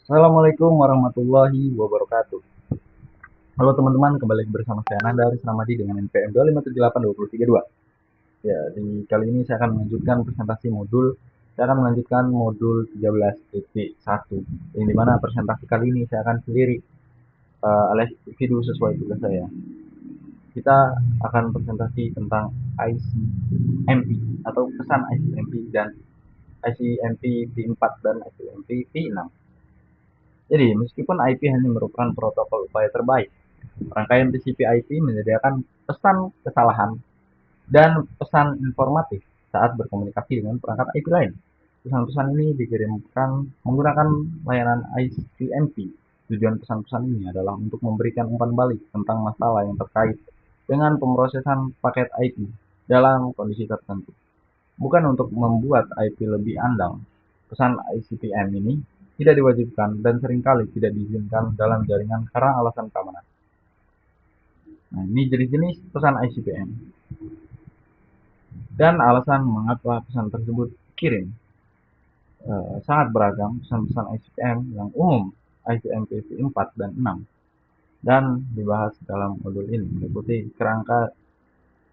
Assalamualaikum warahmatullahi wabarakatuh. Halo teman-teman, kembali bersama saya Nanda Aris Ramadi dengan NPM 2578232. Ya, di kali ini saya akan melanjutkan presentasi modul. Saya akan melanjutkan modul 13.1, yang dimana presentasi kali ini saya akan sendiri alias video sesuai tugas saya. Kita akan presentasi tentang ICMP atau pesan ICMP dan ICMP V4 dan ICMP V6. Jadi, meskipun IP hanya merupakan protokol upaya terbaik, rangkaian TCP/IP menyediakan pesan kesalahan dan pesan informatif saat berkomunikasi dengan perangkat IP lain. Pesan-pesan ini dikirimkan menggunakan layanan ICMP. Tujuan pesan-pesan ini adalah untuk memberikan umpan balik tentang masalah yang terkait dengan pemrosesan paket IP dalam kondisi tertentu, bukan untuk membuat IP lebih andal. Pesan ICPM ini tidak diwajibkan dan seringkali tidak diizinkan dalam jaringan karena alasan keamanan. Nah, ini jenis-jenis pesan ICPM dan alasan mengapa pesan tersebut dikirim. Sangat beragam pesan-pesan ICPM yang umum, ICMP V4 dan 6, dan dibahas dalam modul ini meliputi kerangka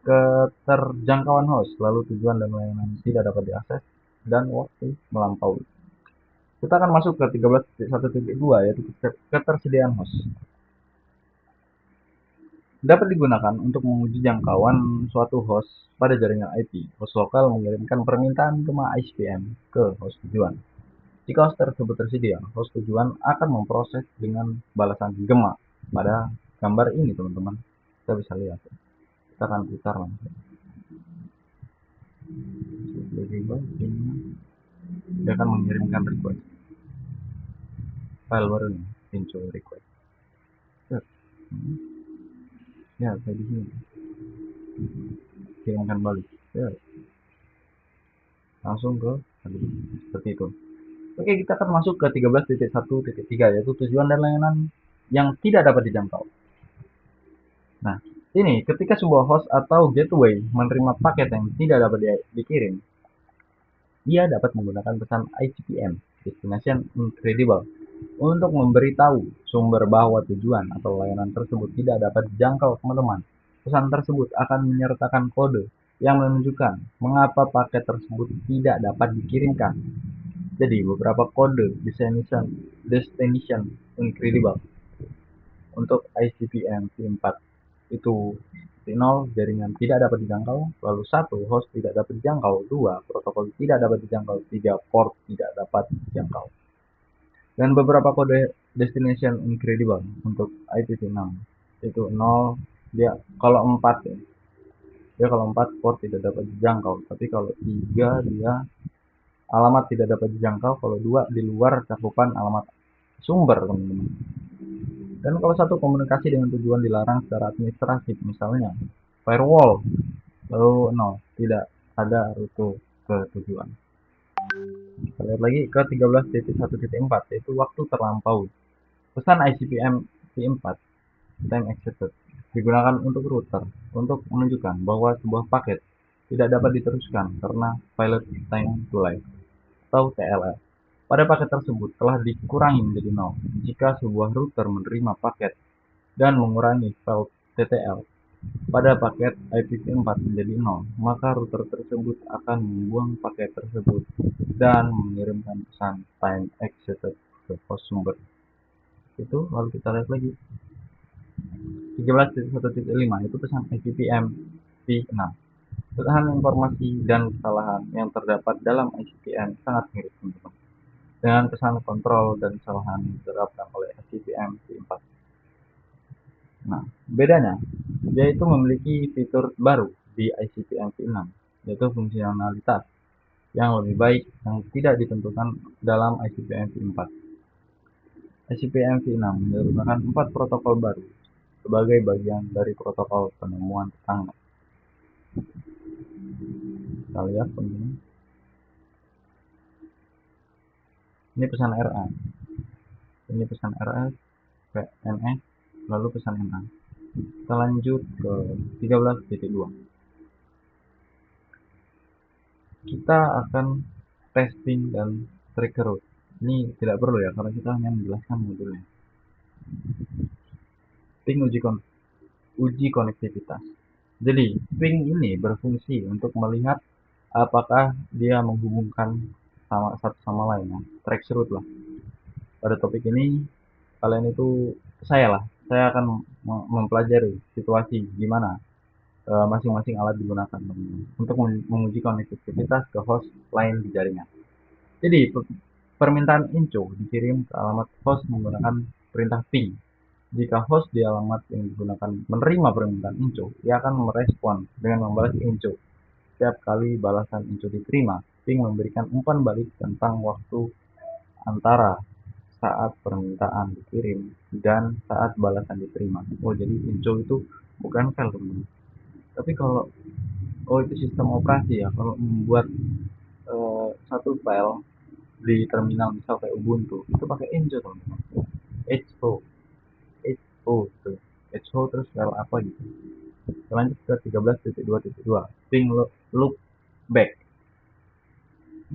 keterjangkauan host, lalu tujuan dan layanan tidak dapat diakses, dan waktu melampaui. Kita akan masuk ke 13.1.2, yaitu ketersediaan host. Dapat digunakan untuk menguji jangkauan suatu host pada jaringan IP. Host lokal mengirimkan permintaan gema ICPM ke host tujuan. Jika host tersebut tersedia, host tujuan akan memproses dengan balasan gema. Pada gambar ini, teman-teman, kita bisa lihat. Kita akan putar langsung. Dia akan mengirimkan request. File baru nih, pintu request. Ya, kayak di sini. Kirimkan balik. Ya, langsung ke seperti itu. Oke, kita akan masuk ke 13.1.3, yaitu tujuan dan layanan yang tidak dapat dijangkau. Nah, ini ketika sebuah host atau gateway menerima paket yang tidak dapat dikirim, ia dapat menggunakan pesan ICPM, Destination Incredible, untuk memberitahu sumber bahwa tujuan atau layanan tersebut tidak dapat dijangkau teman-teman. Pesan tersebut akan menyertakan kode yang menunjukkan mengapa paket tersebut tidak dapat dikirimkan. Jadi, beberapa kode Destination Incredible untuk ICPM V4 itu 0, jaringan tidak dapat dijangkau, lalu 1, host tidak dapat dijangkau, 2, protokol tidak dapat dijangkau, 3, port tidak dapat dijangkau. Dan beberapa kode Destination Incredible untuk IPv6 itu 0, dia kalau 4 ya. Dia kalau 4 port tidak dapat dijangkau, tapi kalau 3 dia alamat tidak dapat dijangkau, kalau 2 di luar cakupan alamat sumber, teman-teman. Dan kalau satu, komunikasi dengan tujuan dilarang secara administratif, misalnya firewall, lalu 0, tidak ada rute ke tujuan. Kita lihat lagi ke 13.1.4, yaitu waktu terlampau. Pesan ICPM V4 time accepted digunakan untuk router untuk menunjukkan bahwa sebuah paket tidak dapat diteruskan karena pilot time to live atau TLL. Pada paket tersebut telah dikurangi menjadi 0 jika sebuah router menerima paket dan mengurangi file TTL pada paket IPv4 menjadi 0, maka router tersebut akan membuang paket tersebut dan mengirimkan pesan time accepted ke host sumber. Itu lalu kita lihat lagi 13.1.5, itu pesan ICPM V6. Pesan informasi dan kesalahan yang terdapat dalam ICPM sangat mirip, teman-teman, dengan pesan kontrol dan kesalahan yang diterapkan oleh ICPM V4. Nah, bedanya, yaitu memiliki fitur baru di ICPM V6, yaitu fungsionalitas yang lebih baik yang tidak ditentukan dalam ICPM V4. ICPM V6 merupakan 4 protokol baru sebagai bagian dari protokol penemuan tetangga. Kita lihat, teman-teman. Ini pesan RA, ini pesan RS, PNS, lalu pesan NA. Kita lanjut ke 13.2. Kita akan testing dan trigger route. Ini tidak perlu ya, karena kita hanya menjelaskan modulnya. Ping uji konektivitas. Jadi, ping ini berfungsi untuk melihat apakah dia menghubungkan satu sama lain ya. Traceroute lah. Pada topik ini kalian itu saya akan mempelajari situasi gimana masing-masing alat digunakan untuk menguji konektivitas ke host lain di jaringan. Jadi permintaan inco dikirim ke alamat host menggunakan perintah ping. Jika host di alamat yang digunakan menerima permintaan inco, ia akan merespon dengan membalas inco. Setiap kali balasan inco diterima, ping memberikan umpan balik tentang waktu antara saat permintaan dikirim dan saat balasan diterima. Oh, jadi inco itu bukan file, teman-teman. Tapi kalau itu sistem operasi ya, kalau membuat satu file di terminal misal kayak Ubuntu itu pakai inco, teman-teman. Ho ho gitu. Ho terus file apa gitu. Lanjut ke 13.2.2 ping loop back.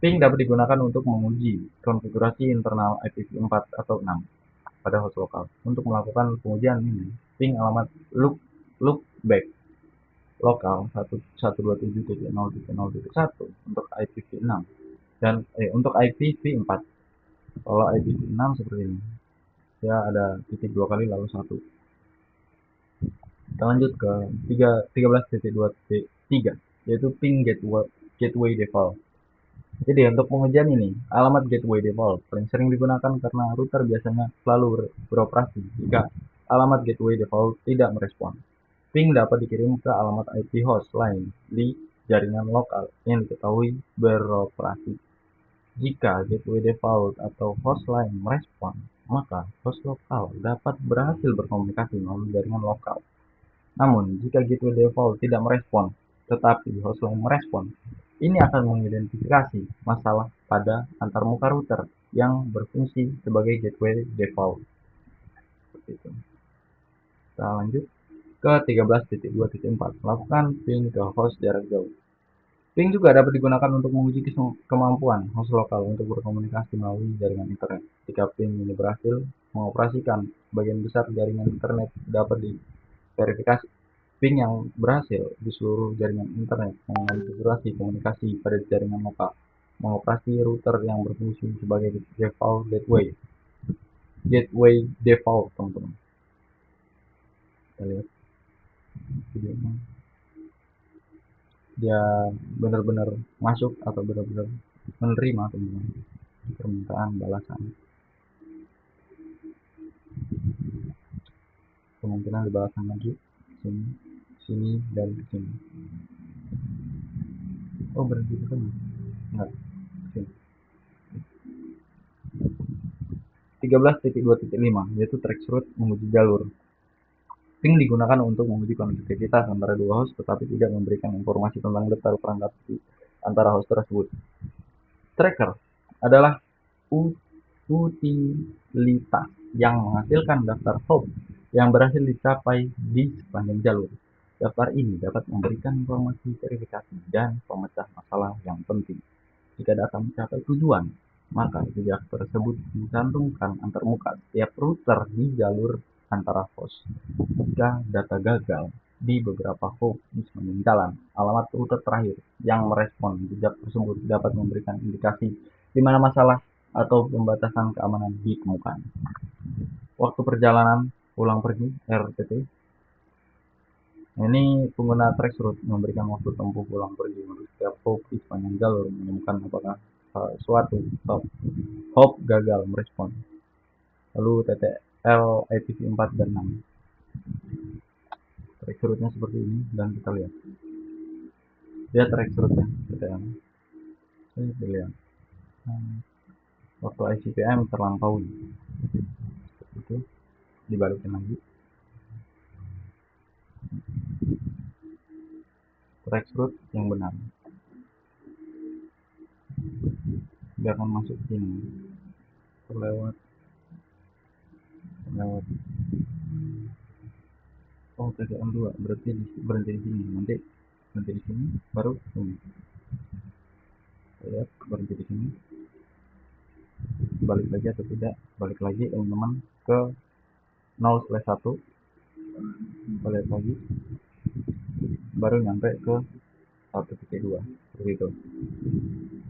Ping dapat digunakan untuk menguji konfigurasi internal IPv4 atau 6 pada host lokal. Untuk melakukan pengujian ini, ping alamat loopback lokal 127.0.0.1 untuk IPv6 dan untuk IPv4. Kalau IPv6 seperti ini, ya ada titik dua kali lalu satu. Kita lanjut ke 13.2.3 yaitu ping gateway default. Jadi untuk pengujian ini, alamat gateway default paling sering digunakan karena router biasanya selalu beroperasi jika alamat gateway default tidak merespon. Ping dapat dikirim ke alamat IP host lain di jaringan lokal yang diketahui beroperasi. Jika gateway default atau host lain merespon, maka host lokal dapat berhasil berkomunikasi melalui jaringan lokal. Namun, jika gateway default tidak merespon, tetapi host lain merespon, ini akan mengidentifikasi masalah pada antarmuka router yang berfungsi sebagai gateway default. Seperti itu. Kita lanjut ke 13.2.4. Lakukan ping ke host jarak jauh. Ping juga dapat digunakan untuk menguji kemampuan host lokal untuk berkomunikasi melalui jaringan internet. Jika ping ini berhasil mengoperasikan, bagian besar jaringan internet dapat diverifikasi. Ping yang berhasil di seluruh jaringan internet mengonfigurasi komunikasi pada jaringan lokal, mengoperasi router yang berfungsi sebagai default gateway default, teman-teman. Kita lihat videonya. Dia benar-benar masuk atau benar-benar menerima, teman-teman, permintaan balasan. Kemungkinan dibalaskan lagi sini, sini dan sini. Oh, berhenti itu kan? Enggak. Sini. 13.2.5 yaitu traceroute menguji jalur. Ping digunakan untuk menguji konektivitas antara dua host tetapi tidak memberikan informasi tentang daftar perangkat antara host tersebut. Tracker adalah utilitas yang menghasilkan daftar hop yang berhasil dicapai di sepanjang jalur. Daftar ini dapat memberikan informasi verifikasi dan pemecah masalah yang penting. Jika data mencapai tujuan, maka jejak tersebut dicantumkan antarmuka setiap router di jalur antara host. Jika data gagal di beberapa hop di sepanjang jalan, alamat router terakhir yang merespon jejak tersebut dapat memberikan indikasi di mana masalah atau pembatasan keamanan ditemukan. Waktu perjalanan pulang pergi RTT. Ini pengguna traceroute memberikan waktu tempuh pulang pergi untuk setiap hop di sepanjang jalur menemukan apakah suatu hop gagal merespon. Lalu TTL IPv4 dan 6. Traceroute-nya seperti ini dan kita lihat. Dia traceroute-nya TTL. Ini dilihat. Waktu ICPM terlampaui. Seperti itu. Dibalikin lagi. Traceroute yang benar. Dia akan masuk sini. Terlewat. Oh, TTL 2 berarti berhenti di sini. Nanti berhenti di sini baru sini. Lihat berhenti di sini. balik lagi atau tidak, balik lagi teman-teman ke 0/1, balik lagi baru nyampe ke 1.2 seperti itu.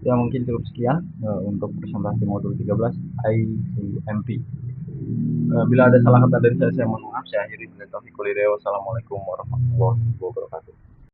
Ya mungkin cukup sekian untuk presentasi modul 13 ICMP. Bila ada salah kata dari saya mohon maaf. Saya akhiri. Assalamualaikum warahmatullahi wabarakatuh.